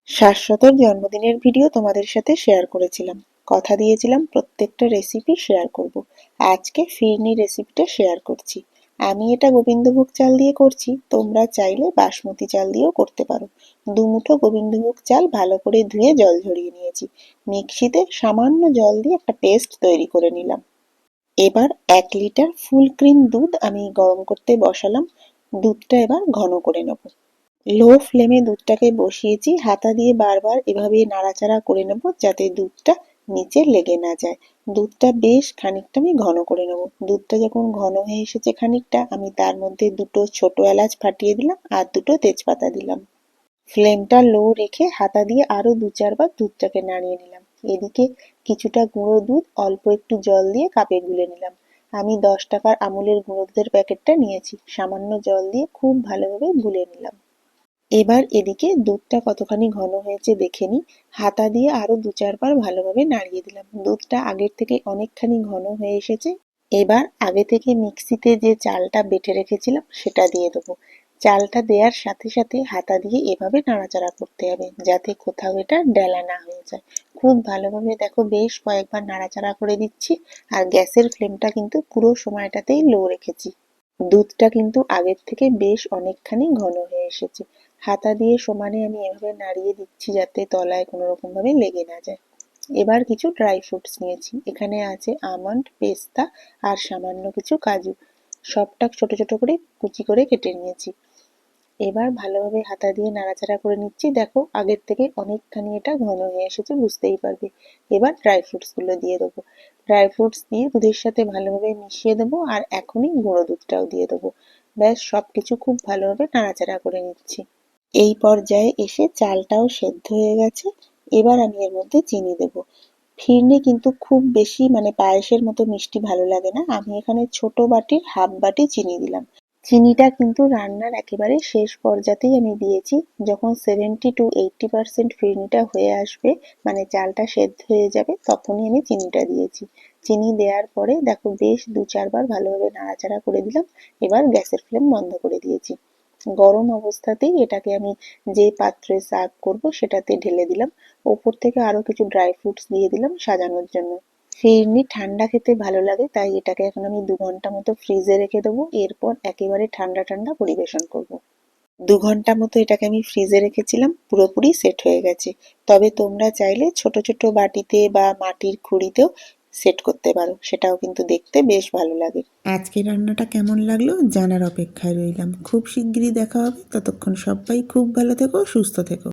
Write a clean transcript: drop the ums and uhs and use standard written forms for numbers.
শাশ্বতর জন্মদিনের ভিডিও তোমাদের সাথে শেয়ার করেছিলাম। কথা দিয়েছিলাম প্রত্যেকটা রেসিপি শেয়ার করব। আজকে ফিরনি রেসিপিটা শেয়ার করছি। আমি এটা গোবিন্দভোগ চাল দিয়ে করছি, তোমরা চাইলে বাসমতি চাল দিয়েও করতে পারো। দুমুঠো গোবিন্দভোগ চাল ভালো করে ধুয়ে জল ঝরিয়ে নিয়েছি। মিক্সিতে সামান্য জল দিয়ে একটা পেস্ট তৈরি করে নিলাম। এবার 1 লিটার ফুল ক্রিম দুধ আমি গরম করতে বসালাম। দুধটা এবার ঘন করে নেব। লো ফ্লেমে দুধটাকে বসিয়েছি, হাতা দিয়ে বারবার এভাবে নাড়াচাড়া করে নেব যাতে দুধটা নিচে লেগে না যায়। দুধটা বেশ খানিকটা আমি ঘন করে নেব। দুধটা যখন ঘন হয়ে এসেছে খানিকটা, আমি তার মধ্যে দুটো ছোট এলাচ ফাটিয়ে দিলাম আর দুটো তেজপাতা দিলাম। ফ্লেমটা লো রেখে হাতা দিয়ে আরো 2-4 বার দুধটাকে নাড়িয়ে নিলাম। এদিকে কিছুটা গুঁড়ো দুধ অল্প একটু জল দিয়ে কাপে গুলে নিলাম। আমি 10 টাকার আমুলের গুঁড়ো দুধের প্যাকেটটা নিয়েছি, সামান্য জল দিয়ে খুব ভালোভাবে গুলে নিলাম। এবার এদিকে দুধটা কতখানি ঘন হয়েছে দেখে নিই। হাতা দিয়ে আরো 2-4 বার ভালোভাবে নাড়িয়ে দিলাম। দুধটা আগের থেকে অনেকখানি ঘন হয়ে এসেছে। এবার আগে থেকে মিক্সিতে যে চালটা বেটে রেখেছিলাম সেটা দিয়ে দেবো। চালটা দেওয়ার সাথে সাথে হাতা দিয়ে এভাবে নাড়াচাড়া করতে হবে যাতে কোথাও এটা ডেলা না হয়ে যায়। খুব ভালোভাবে দেখো বেশ কয়েকবার নাড়াচাড়া করে দিচ্ছি। আর গ্যাসের ফ্লেমটা কিন্তু পুরো সময়টাতেই লো রেখেছি। দুধটা কিন্তু আগের থেকে বেশ অনেকখানি ঘন হয়ে এসেছে। হাতা দিয়ে সমানে আমি এভাবে নাড়িয়ে দিচ্ছি যাতে তলায় কোনো রকম ভাবে লেগে না যায়। এবার কিছু ড্রাই ফ্রুটস নিয়েছি। এখানে আছে আমন্ড, পেস্তা আর সামান্য কিছু কাজু। সবটা ছোট ছোট করে কুচি করে কেটে নিয়েছি। এবার ভালোভাবে হাতা দিয়ে নাড়াচাড়া করে নিচ্ছি। দেখো আগের থেকে অনেকখানি এটা ঘন হয়ে এসেছে, বুঝতেই পারবে। এবার ড্রাই ফ্রুটস গুলো দিয়ে দেবো। ড্রাই ফ্রুটস দিয়ে দুধের সাথে ভালোভাবে মিশিয়ে দেবো আর এখনই গুঁড়ো দুধটাও দিয়ে দেবো। ব্যাস সবকিছু খুব ভালোভাবে নাড়াচাড়া করে নিচ্ছি। এই পর্যায়ে এসে চালটাও সেদ্ধ হয়ে গেছে। এবার আমি এর মধ্যে চিনি দেব। ফিরনি কিন্তু খুব বেশি পায়েসের মতো মিষ্টি ভালো লাগে না। আমি এখানে ছোট বাটির হাফ বাটি চিনি দিলাম। চিনিটা কিন্তু রান্নার একেবারে শেষ পর্যাতেই আমি দিয়েছি। যখন 70-80% ফিরনিটা হয়ে আসবে, চালটা সেদ্ধ হয়ে যাবে, তখনই আমি চিনিটা দিয়েছি। চিনি দেওয়ার পরে দেখো বেশ 2-4 বার ভালোভাবে নাড়াচাড়া করে দিলাম। এবার গ্যাসের ফ্লেম বন্ধ করে দিয়েছি। গরম অবস্থাতেই এটাকে আমি যে পাত্রে সার্ভ করব সেটাতে ঢেলে দিলাম। ওপর থেকে আরো কিছু ড্রাই ফ্রুটস দিয়ে দিলাম সাজানোর জন্য। ফিরনি ঠান্ডা খেতে ভালো লাগে, তাই এটাকে এখন আমি 2 ঘন্টা মতো ফ্রিজে রেখে দেবো। এরপর একেবারে ঠান্ডা ঠান্ডা পরিবেশন করব। 2 ঘন্টা মতো এটাকে আমি ফ্রিজে রেখেছিলাম, পুরোপুরি সেট হয়ে গেছে। তবে তোমরা চাইলে ছোট ছোট বাটিতে বা মাটির খুঁড়িতেও সেট করতে পারো, সেটাও কিন্তু দেখতে বেশ ভালো লাগে। আজকের রান্নাটা কেমন লাগলো জানার অপেক্ষায় রইলাম। খুব শিগগিরই দেখা হবে, ততক্ষণ সবাই খুব ভালো থেকো, সুস্থ থেকো।